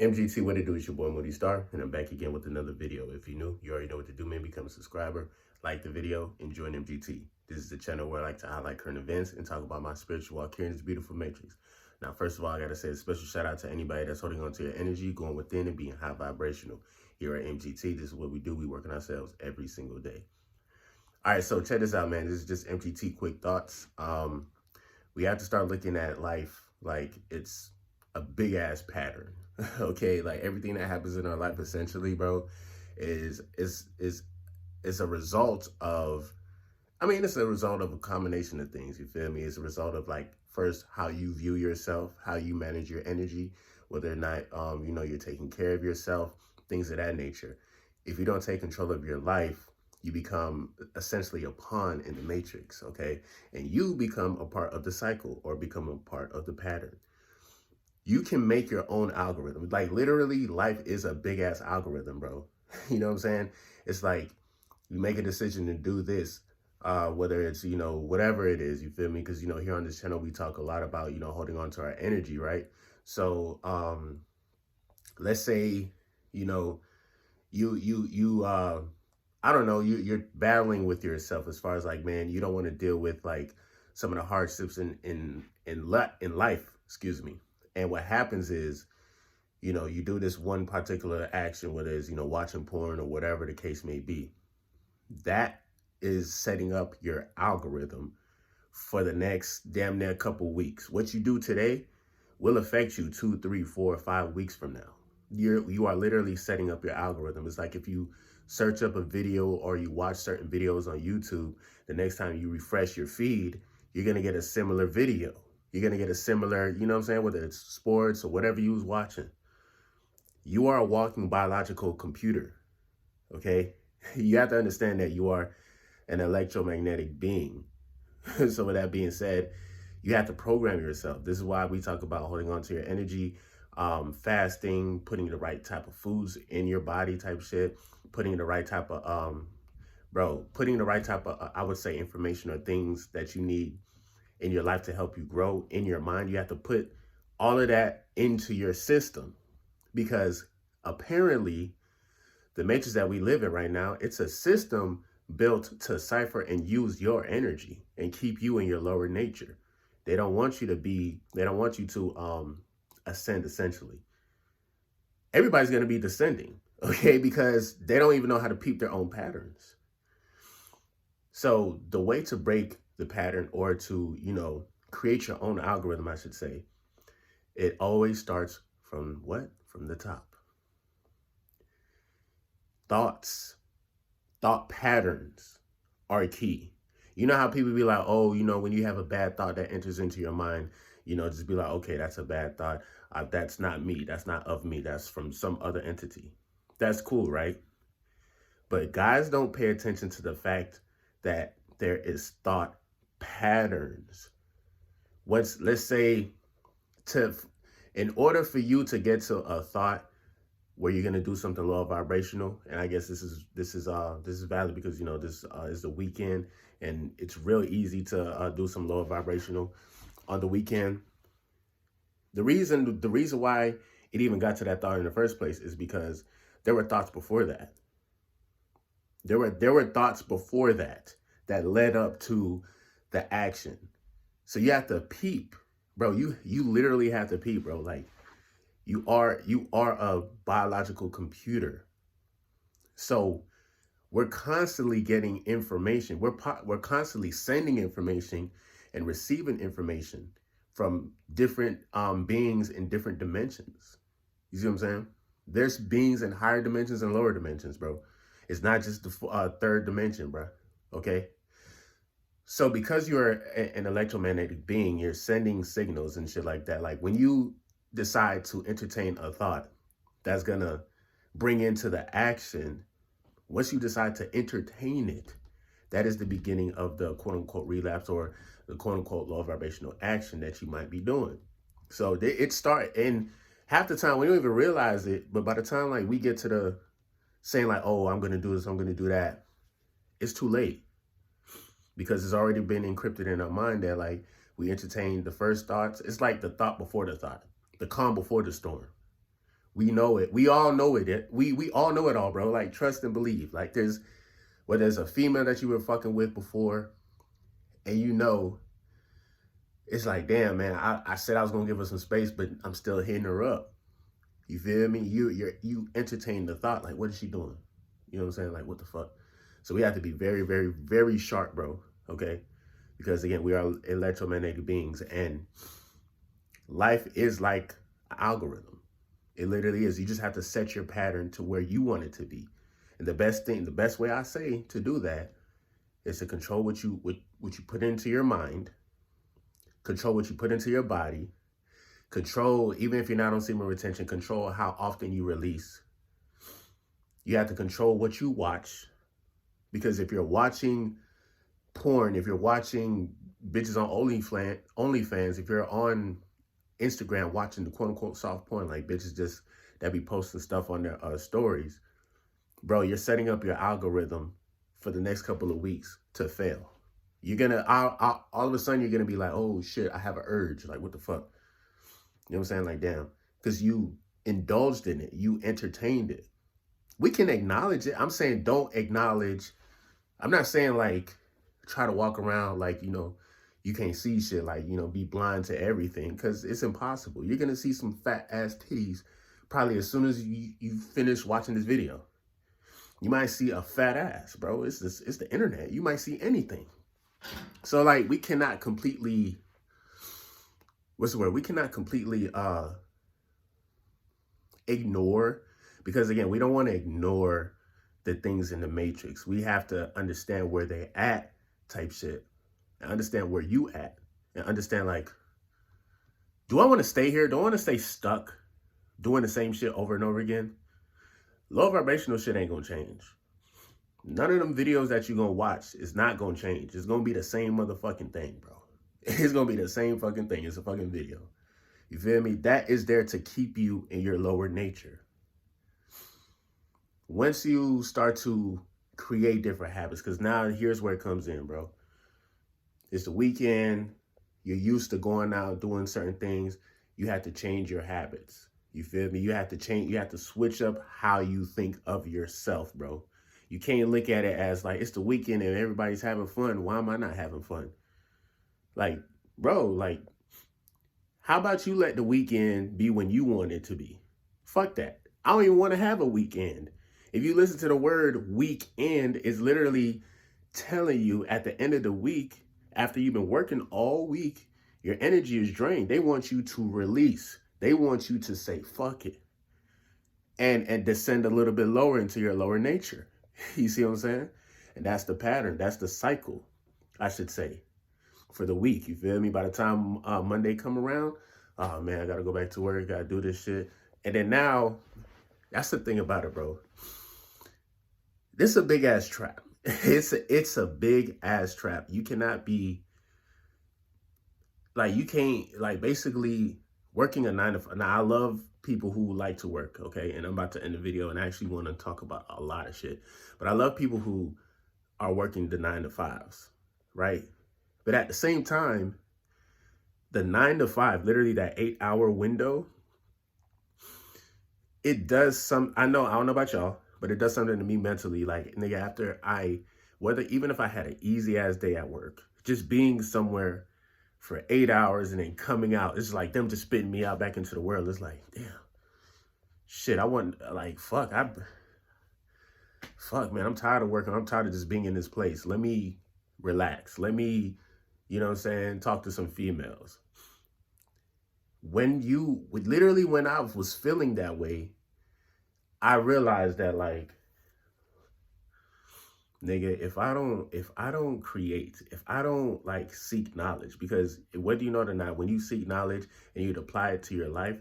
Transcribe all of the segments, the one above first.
MGT, what it do? It's your boy Moody Starr, and I'm back again with another video. If you're new, you already know what to do, man. Become a subscriber, like the video, and join MGT. This is the channel where I like to highlight current events and talk about my spiritual walk here in this beautiful matrix. Now, first of all, I got to say a special shout out to anybody that's holding on to your energy, going within and being high vibrational. Here at MGT, this is what we do. We work on ourselves every single day. All right, so check this out, man. This is just MGT quick thoughts. We have to start looking at life like it's a big ass pattern. Okay, like everything that happens in our life essentially, bro, is a result of, it's a result of a combination of things, you feel me? It's a result of, like, first, how you view yourself, how you manage your energy, whether or not you're taking care of yourself, things of that nature. If you don't take control of your life, you become essentially a pawn in the matrix, okay? And you become a part of the cycle or become a part of the pattern. You can make your own algorithm. Like, literally, life is a big ass algorithm, bro. You know what I'm saying? It's like you make a decision to do this, whether it's, whatever it is, you feel me? Because, here on this channel, we talk a lot about, holding on to our energy, right? So, let's say, I don't know, you're battling with yourself as far as, like, man, you don't want to deal with, like, some of the hardships in life, excuse me. And what happens is, you do this one particular action, whether it's, watching porn or whatever the case may be. That is setting up your algorithm for the next damn near couple weeks. What you do today will affect you 2, 3, 4, 5 weeks from now. You are literally setting up your algorithm. It's like if you search up a video or you watch certain videos on YouTube, the next time you refresh your feed, you're going to get a similar video. You're going to get a similar, whether it's sports or whatever you was watching. You are a walking biological computer, okay? You have to understand that you are an electromagnetic being. So with that being said, you have to program yourself. This is why we talk about holding on to your energy, fasting, putting the right type of foods in your body type shit, putting the right type of, I would say, information or things that you need in your life to help you grow in your mind. You have to put all of that into your system, because apparently the matrix that we live in right now, it's a system built to cipher and use your energy and keep you in your lower nature. They don't want you to ascend, essentially. Everybody's going to be descending, okay? Because they don't even know how to peep their own patterns. So the way to break the pattern, or to, create your own algorithm, I should say, it always starts from what? From the top. Thought patterns are key. You know how people be like, oh, when you have a bad thought that enters into your mind, just be like, okay, that's a bad thought. That's not me. That's not of me. That's from some other entity. That's cool, right? But guys don't pay attention to the fact that there is thought patterns. Let's say, in order for you to get to a thought where you're gonna do something low vibrational, and I guess this is valid because this is the weekend, and it's real easy to do some lower vibrational on the weekend. The reason why it even got to that thought in the first place is because there were thoughts before that. There were thoughts before that led up to the action. So you have to peep, bro. You literally have to peep, bro. Like, you are a biological computer. So we're constantly getting information. We're constantly sending information and receiving information from different beings in different dimensions. You see what I'm saying? There's beings in higher dimensions and lower dimensions, bro. It's not just the third dimension, bro. Okay? So because you're an electromagnetic being, you're sending signals and shit like that. Like, when you decide to entertain a thought that's gonna bring into the action, once you decide to entertain it, that is the beginning of the quote-unquote relapse, or the quote-unquote low vibrational action that you might be doing. So it starts, and half the time we don't even realize it, but by the time, like, we get to the saying, like, oh, I'm gonna do this, I'm gonna do that, it's too late. Because it's already been encrypted in our mind that, like, we entertain the first thoughts. It's like the thought before the thought, the calm before the storm. We know it. We all know it. We all know it all, bro. Like, trust and believe. Like, there's a female that you were fucking with before, and you know, it's like, damn, man, I said I was gonna give her some space, but I'm still hitting her up. You feel me? You entertain the thought, like, what is she doing? You know what I'm saying? Like, what the fuck? So we have to be very, very, very sharp, bro. Okay? Because again, we are electromagnetic beings, and life is like an algorithm. It literally is. You just have to set your pattern to where you want it to be. And the best way I say to do that is to control what you put into your mind, control what you put into your body, control, even if you're not on semen retention, control how often you release. You have to control what you watch, because if you're watching porn, if you're watching bitches on OnlyFans, if you're on Instagram watching the quote unquote soft porn, like bitches just that be posting stuff on their stories, bro, you're setting up your algorithm for the next couple of weeks to fail. You're gonna all of a sudden you're gonna be like, oh shit, I have an urge. Like, what the fuck? You know what I'm saying? Like, damn, because you indulged in it, you entertained it. We can acknowledge it. I'm saying don't acknowledge. I'm not saying like try to walk around like, you know, you can't see shit, like, you know, be blind to everything, because it's impossible. You're gonna see some fat ass titties probably as soon as you finish watching this video. You might see a fat ass, bro. It's the internet. You might see anything. So like we cannot completely, what's the word? We cannot completely ignore, because again, we don't want to ignore the things in the matrix. We have to understand where they at type shit, and understand where you at, and understand like, do I want to stay here? Do I want to stay stuck doing the same shit over and over again? Low vibrational shit ain't gonna change. None of them videos that you're gonna watch is not gonna change. It's gonna be the same motherfucking thing, bro. It's gonna be the same fucking thing. It's a fucking video. You feel me? That is there to keep you in your lower nature. Once you start to create different habits, because now here's where it comes in, bro. It's the weekend. You're used to going out, doing certain things. You have to change your habits. You feel me? You have to change. You have to switch up how you think of yourself, bro. You can't look at it as like, it's the weekend and everybody's having fun. Why am I not having fun? Like, bro, like, how about you let the weekend be when you want it to be? Fuck that. I don't even want to have a weekend. If you listen to the word weekend, it's literally telling you at the end of the week, after you've been working all week, your energy is drained. They want you to release. They want you to say, fuck it. And descend a little bit lower into your lower nature. You see what I'm saying? And that's the pattern. That's the cycle, I should say, for the week. You feel me? By the time Monday come around, oh man, I got to go back to work. Got to do this shit. And then now, that's the thing about it, bro. This is a big ass trap. It's a big ass trap. You cannot be like, you can't like basically working a 9 to 5. Now I love people who like to work, okay? And I'm about to end the video and I actually want to talk about a lot of shit. But I love people who are working the 9 to 5s, right? But at the same time, the 9 to 5, literally that 8-hour window, it does some, I don't know about y'all, but it does something to me mentally. Like, nigga, after even if I had an easy ass day at work, just being somewhere for 8 hours and then coming out, it's like them just spitting me out back into the world. It's like, damn, shit, I want, like, fuck, man, I'm tired of working. I'm tired of just being in this place. Let me relax. Let me, you know what I'm saying, talk to some females. When I was feeling that way, I realized that, like, nigga, if I don't create, if I don't like seek knowledge, because whether you know it or not, when you seek knowledge and you apply it to your life,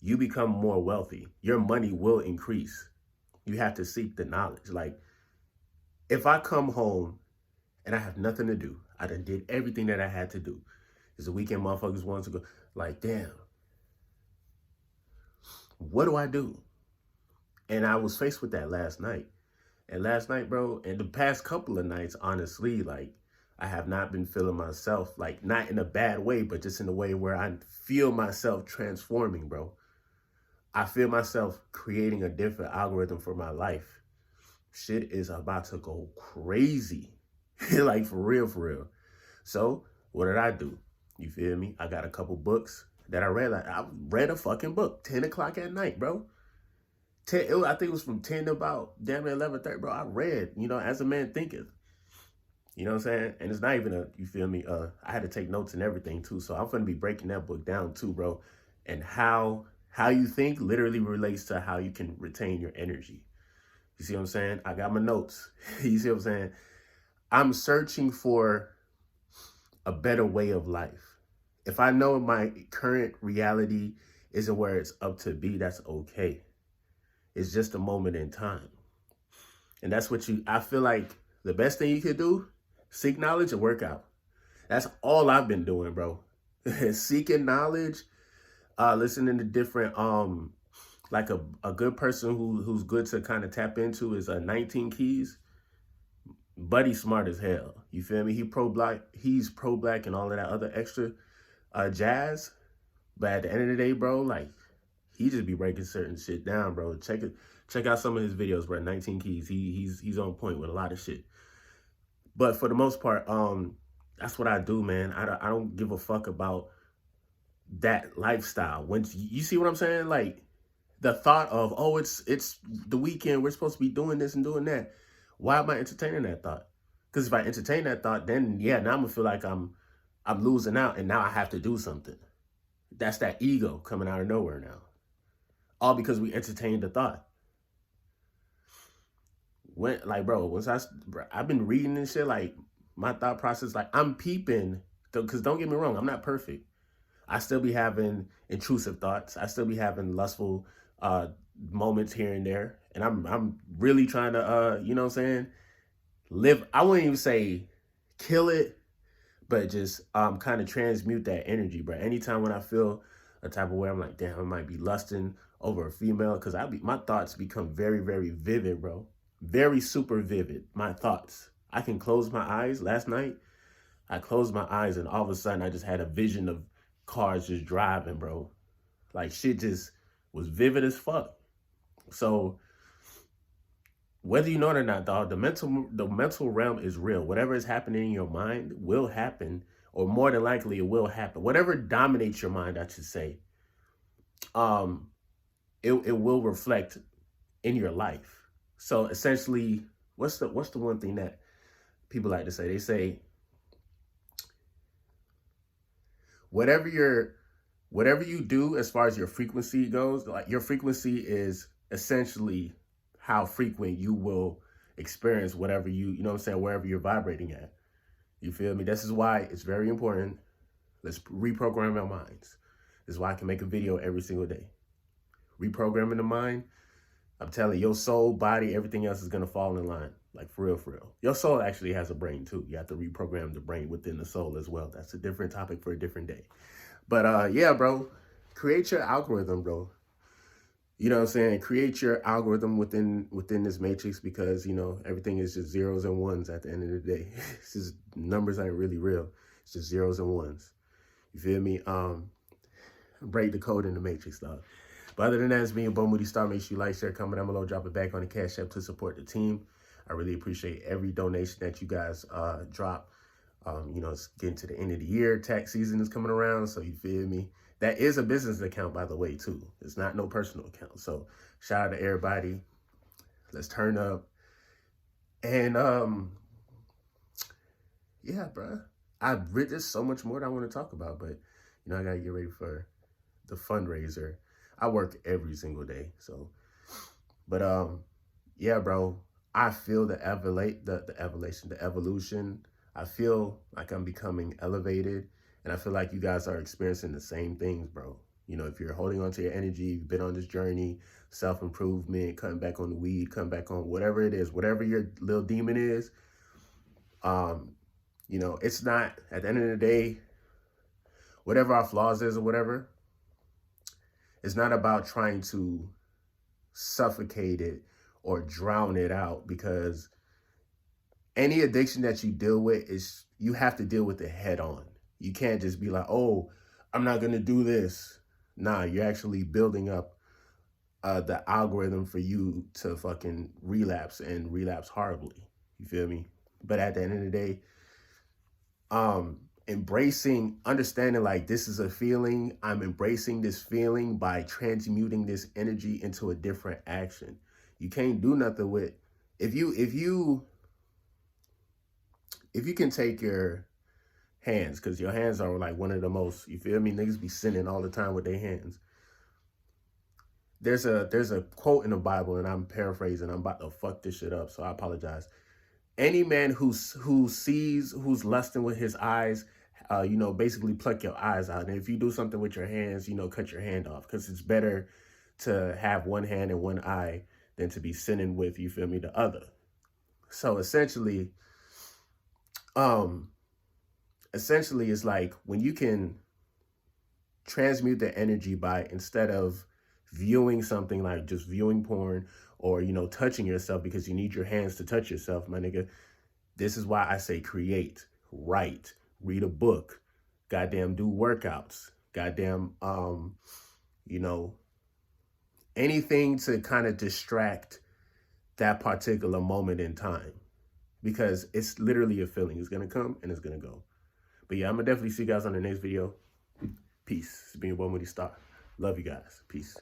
you become more wealthy. Your money will increase. You have to seek the knowledge. Like, if I come home and I have nothing to do, I done did everything that I had to do. It's a weekend, motherfuckers want to go. Like, damn, what do I do? And I was faced with that last night. And last night, bro, and the past couple of nights, honestly, like, I have not been feeling myself, like, not in a bad way, but just in a way where I feel myself transforming, bro. I feel myself creating a different algorithm for my life. Shit is about to go crazy. Like for real, for real. So what did I do? You feel me? I got a couple books that I read. Like I read a fucking book, 10 o'clock at night, bro. I think it was from 10 to about damn near 11:30, bro. I read, as a man thinketh. You know what I'm saying? And it's not even you feel me? I had to take notes and everything too. So I'm gonna be breaking that book down too, bro. And how you think literally relates to how you can retain your energy. You see what I'm saying? I got my notes. You see what I'm saying? I'm searching for a better way of life. If I know my current reality isn't where it's up to be, that's okay. It's just a moment in time. And that's what I feel like the best thing you could do, seek knowledge and work out. That's all I've been doing, bro. Seeking knowledge, listening to different, like a good person who's good to kind of tap into is 19 Keys. Buddy smart as hell. You feel me? He's pro-black and all of that other extra jazz. But at the end of the day, bro, like he just be breaking certain shit down, bro. Check out some of his videos, bro. 19 Keys. He's on point with a lot of shit. But for the most part, that's what I do, man. I don't give a fuck about that lifestyle. When you see what I'm saying, like the thought of, oh, it's the weekend, we're supposed to be doing this and doing that. Why am I entertaining that thought? Because if I entertain that thought, then yeah, now I'm gonna feel like I'm losing out, and now I have to do something. That's that ego coming out of nowhere now. All because we entertained the thought. I've been reading this shit, like my thought process, like I'm peeping, because don't get me wrong, I'm not perfect. I still be having intrusive thoughts. I still be having lustful moments here and there. And I'm really trying to, you know what I'm saying, live. I wouldn't even say kill it, but just kind of transmute that energy, bro. Anytime when I feel a type of way, I'm like, damn, I might be lusting over a female, because my thoughts become very, very vivid, bro. Very super vivid. My thoughts. I can close my eyes. Last night, I closed my eyes and all of a sudden I just had a vision of cars just driving, bro. Like shit just was vivid as fuck. So whether you know it or not, dog, the mental realm is real. Whatever is happening in your mind will happen, or more than likely it will happen. Whatever dominates your mind, I should say, it will reflect in your life. So essentially, what's the one thing that people like to say? They say whatever you do as far as your frequency goes, like your frequency is essentially how frequent you will experience whatever you know what I'm saying, wherever you're vibrating at. You feel me? This is why it's very important. Let's reprogram our minds. This is why I can make a video every single day. Reprogramming the mind. I'm telling you, your soul, body, everything else is going to fall in line. Like for real, for real. Your soul actually has a brain too. You have to reprogram the brain within the soul as well. That's a different topic for a different day. But yeah, bro, create your algorithm, bro. You know what I'm saying? Create your algorithm within this matrix, because, everything is just zeros and ones at the end of the day. It's just numbers ain't really real. It's just zeros and ones. You feel me? Break the code in the matrix, dog. But other than that, it's me and Moody, Starr. Make sure you like, share, comment down below, drop it back on the Cash App to support the team. I really appreciate every donation that you guys drop. It's getting to the end of the year. Tax season is coming around, so you feel me? That is a business account, by the way, too. It's not no personal account. So shout out to everybody. Let's turn up. And yeah, bro. There's so much more that I want to talk about, but I gotta get ready for the fundraiser. I work every single day, so. But yeah, bro. I feel the evolution. I feel like I'm becoming elevated, and I feel like you guys are experiencing the same things, bro. If you're holding on to your energy, you've been on this journey, self-improvement, cutting back on the weed, cutting back on whatever it is, whatever your little demon is, it's not, at the end of the day, whatever our flaws is or whatever, it's not about trying to suffocate it or drown it out, because any addiction that you deal with you have to deal with it head on. You can't just be like, oh, I'm not going to do this. Nah, you're actually building up the algorithm for you to fucking relapse and relapse horribly. You feel me? But at the end of the day, embracing, understanding like this is a feeling, I'm embracing this feeling by transmuting this energy into a different action. You can't do nothing with if you can take your hands, because your hands are like one of the most, you feel me, niggas be sinning all the time with their hands. There's a quote in the Bible, and I'm paraphrasing, I'm about to fuck this shit up, so I apologize. Any man who's lusting with his eyes, basically pluck your eyes out. And if you do something with your hands, cut your hand off, because it's better to have one hand and one eye than to be sinning with, you feel me, the other. So um, essentially, it's like when you can transmute the energy by, instead of viewing something like just viewing porn or touching yourself because you need your hands to touch yourself, my nigga. This is why I say create, write, read a book, goddamn do workouts, goddamn you know, anything to kind of distract that particular moment in time, because it's literally a feeling. It's gonna come and it's gonna go. But yeah, I'm gonna definitely see you guys on the next video. Peace. It's been your boy Moody Starr. Love you guys. Peace.